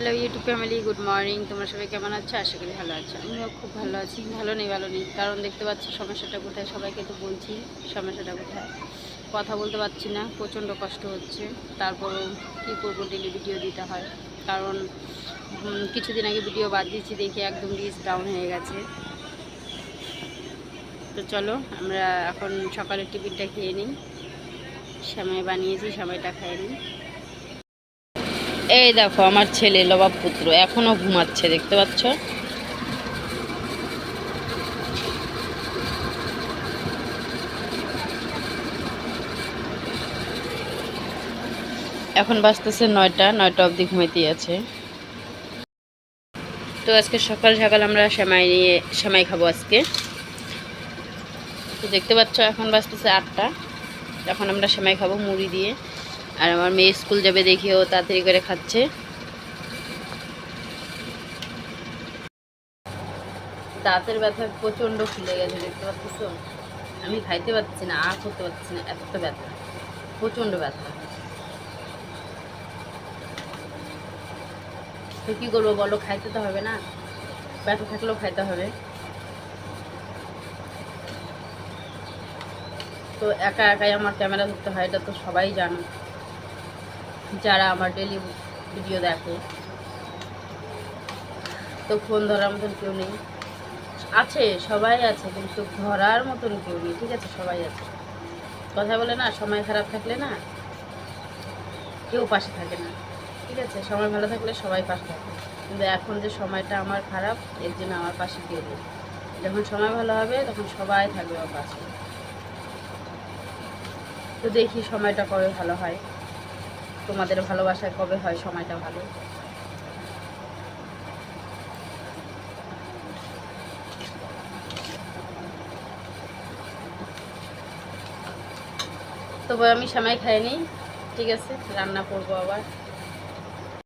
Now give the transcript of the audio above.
Hello YouTube family, good morning. তোমরা সবাই কেমন আছো? আশা করি ভালো আছো। আমিও খুব ভালো আছি। ভালো নেই কারণ দেখতে পাচ্ছি সমস্যাটা কোথায়। সবাইকে তো বলছি সমস্যাটা কোথায়। কথা বলতে পারছি না, প্রচণ্ড কষ্ট হচ্ছে। তারপরও কী করবো, ডেলি ভিডিও দিতে হয়। কারণ কিছুদিন আগে ভিডিও বাদ দিচ্ছি, দেখি একদম রিচ ডাউন হয়ে গেছে। তো চলো আমরা এখন সকালের টিফিনটা খেয়ে নিই। সেমাই বানিয়েছি, সেমাইটা খেয়ে নিই। এই দেখো আমার ছেলে লবাব পুত্র এখনো ঘুমাচ্ছে, দেখতে পাচ্ছ। এখন বাজতেছে 9টা অবধি ঘুমাইতেই আছে। তো আজকে সকাল সকাল আমরা সেমাই খাবো আজকে। তো দেখতে পাচ্ছ এখন বাজতেছে 8টা। এখন আমরা সেমাই খাবো মুড়ি দিয়ে। আর আমার মেয়ে স্কুল যাবে, দেখি ও তাড়াতাড়ি করে খাচ্ছে। দাঁতের ব্যথা প্রচণ্ড ফুলে গেছে, দেখতে পাচ্ছ। আমি খাইতে পারছি না, আর করতে পারছি না, এত ব্যথা, প্রচণ্ড ব্যথা। তো কী করবো বলো, খাইতে তো হবে না, ব্যথা থাকলেও খাইতে হবে। তো একা একাই আমার ক্যামেরা ধরতে হয়, এটা তো সবাই জানো যারা আমার ডেলি ভিডিও দেখে। তো ফোন ধরার মতন কেউ নেই, আছে সবাই আছে কিন্তু ধরার মতন কেউ নেই, ঠিক আছে? সবাই আছে, কথা বলে না, সময় খারাপ থাকলে না কেউ পাশে থাকে না, ঠিক আছে? সময় ভালো থাকলে সবাই পাশে থাকে, কিন্তু এখন যে সময়টা আমার খারাপ, এর জন্য আমার পাশে কেউ নেই। যখন সময় ভালো হবে তখন সবাই থাকবে আমার পাশে। তো দেখি সময়টা কবে ভালো হয়, তোমাদের ভালোবাসায় কবে হয় সময়টা ভালো। তবে আমি সেমাই খাইনি, ঠিক আছে? রান্না করবো আবার।